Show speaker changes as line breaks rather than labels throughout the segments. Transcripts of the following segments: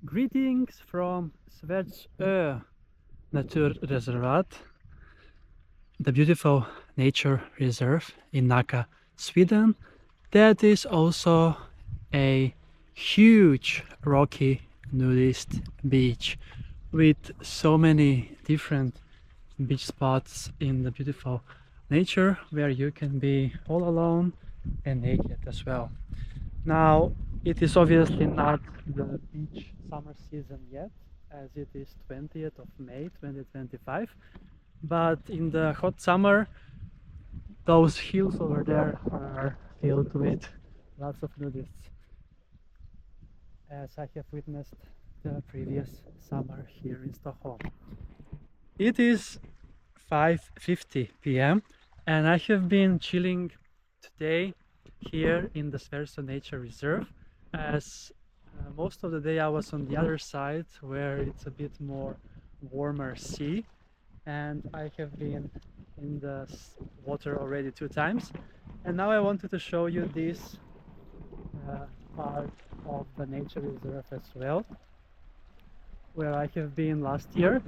Greetings from Svärdsö Naturreservat, the beautiful nature reserve in Nacka, Sweden. That is also a huge rocky nudist beach with so many different beach spots in the beautiful nature where you can be all alone and naked as well. Now, it is obviously not the beach summer season yet, as it is 20th of May 2025, but in the hot summer those hills over there are filled with lots of nudists, as I have witnessed the previous summer here in Stockholm. It is 5:50 p.m. and I have been chilling today here in the Svärdsö Nature Reserve, as most of the day I was on the other side where it's a bit more warmer sea, and I have been in the water already 2 times, and now I wanted to show you this part of the nature reserve as well, where I have been last year,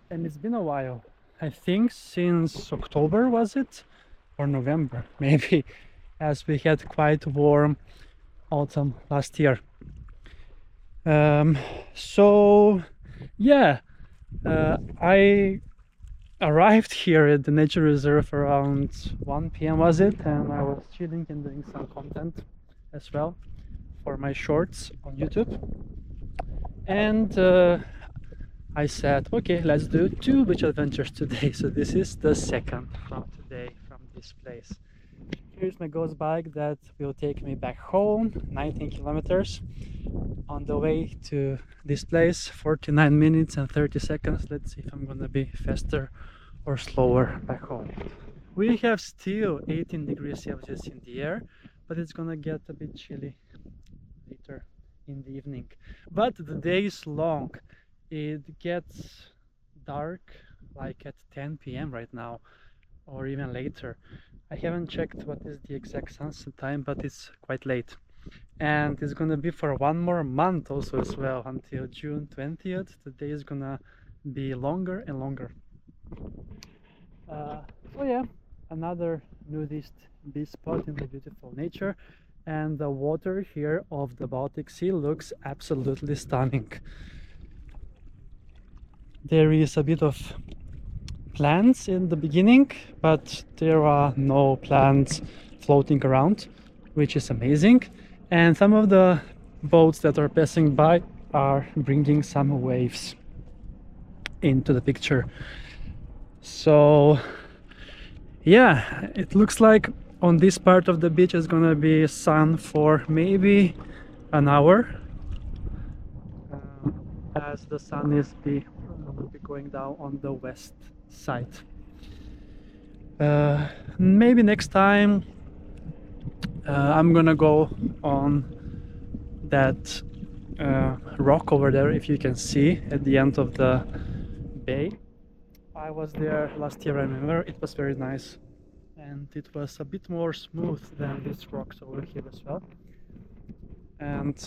and it's been a while. I think since October, was it? Or November, maybe, as we had quite warm autumn last year. So yeah, I arrived here at the nature reserve around 1 p.m. was it, and I was chilling and doing some content as well for my shorts on YouTube, and I said, okay, let's do 2 beach adventures today. So this is the second from today from this place. Here's my ghost bike that will take me back home, 19 kilometers. On the way to this place, 49 minutes and 30 seconds. Let's see if I'm gonna be faster or slower back home. We have still 18 degrees Celsius in the air, but it's gonna get a bit chilly later in the evening. But the day is long. It gets dark like at 10 p.m. right now, or even later. I haven't checked what is the exact sunset time, but it's quite late. And it's gonna be for 1 more month also as well, until June 20th. The day is gonna be longer and longer. So yeah, another nudist beach spot in the beautiful nature, and the water here of the Baltic Sea looks absolutely stunning. There is a bit of plants in the beginning, but there are no plants floating around, which is amazing. And some of the boats that are passing by are bringing some waves into the picture. So yeah, it looks like on this part of the beach is gonna be sun for maybe an hour, as the sun will be going down on the west side. Maybe next time I'm gonna go on that rock over there, if you can see at the end of the bay. I was there last year, I remember. It was very nice, and it was a bit more smooth than these rocks over here as well. And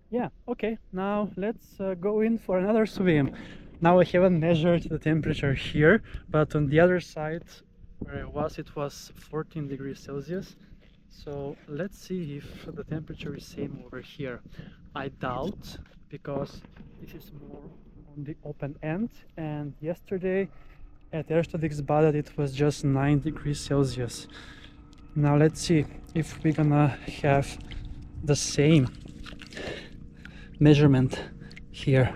yeah, okay, now let's go in for another swim. Now I haven't measured the temperature here, but on the other side where I was, it was 14 degrees Celsius. So let's see if the temperature is same over here. I doubt, because this is more on the open end, and yesterday at Erstadiksbadet it was just 9 degrees Celsius. Now let's see if we're gonna have the same measurement here.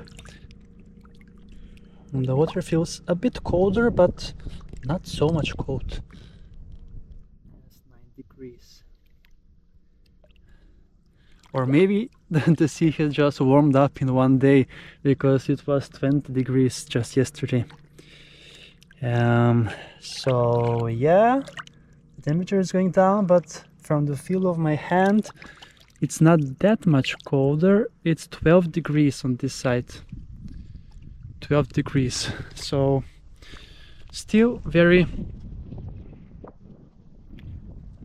And the water feels a bit colder, but not so much cold. It's 9 degrees. Or maybe the sea has just warmed up in one day, because it was 20 degrees just yesterday. So yeah, the temperature is going down, but from the feel of my hand, it's not that much colder. It's 12 degrees on this side. 12 degrees. So still very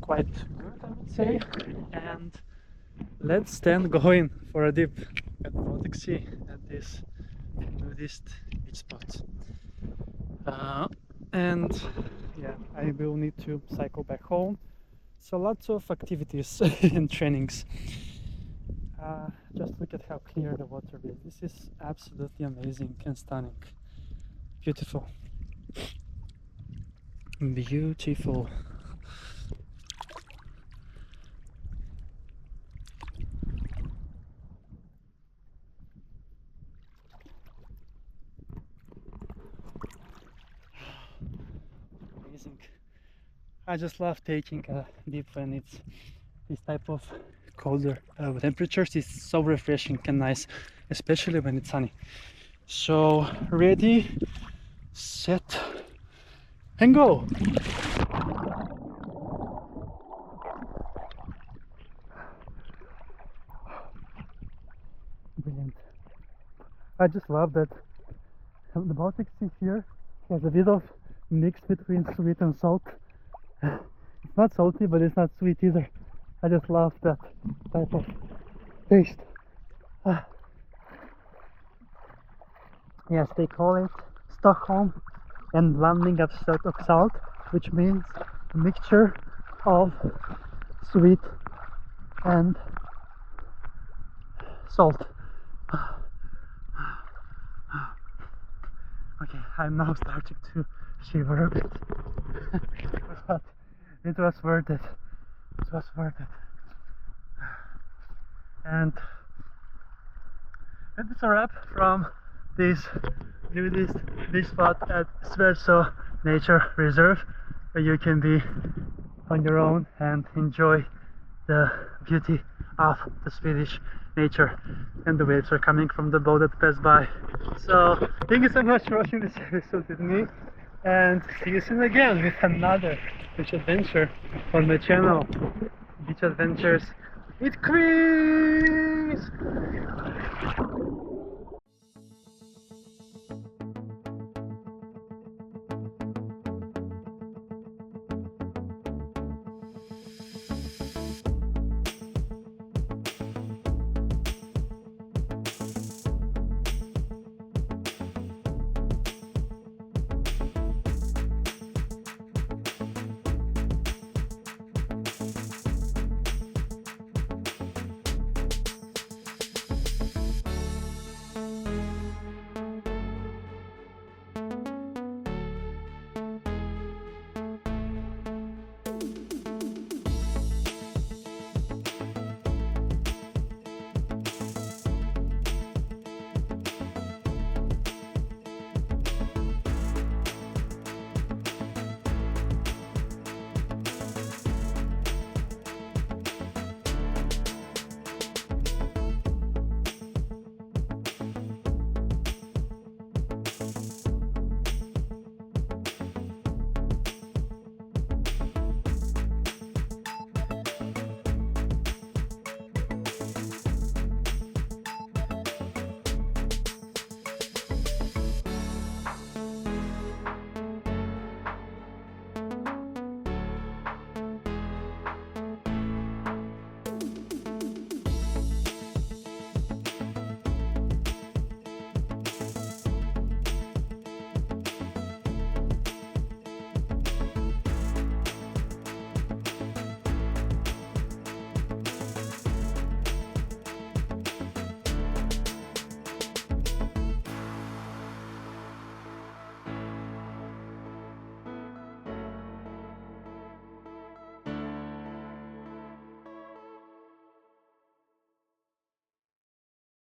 quite good, I would say. And let's then go in for a dip. at the Baltic Sea at this nudist beach spot. And yeah, I will need to cycle back home. So lots of activities and trainings. Just look at how clear the water is. This is absolutely amazing and stunning. Beautiful. Beautiful. Amazing. I just love taking a dip when it's this type of colder temperatures. It's so refreshing and nice, especially when it's sunny. So ready, set, and go. Brilliant. I just love that the Baltic Sea here has a bit of mix between sweet and salt. It's not salty, but it's not sweet either. I just love that type of taste. Yes, they call it Stockholm and landing of salt, which means a mixture of sweet and salt. Okay, I'm now starting to shiver a bit, but it was worth it. It was worth it. And that's a wrap from this nudist beach spot at Svärdsö Nature Reserve, where you can be on your own and enjoy the beauty of the Swedish nature, and the waves are coming from the boat that passed by. So thank you so much for watching this episode with me, and see you soon again with another beach adventure on my channel, Beach Adventures with Chris.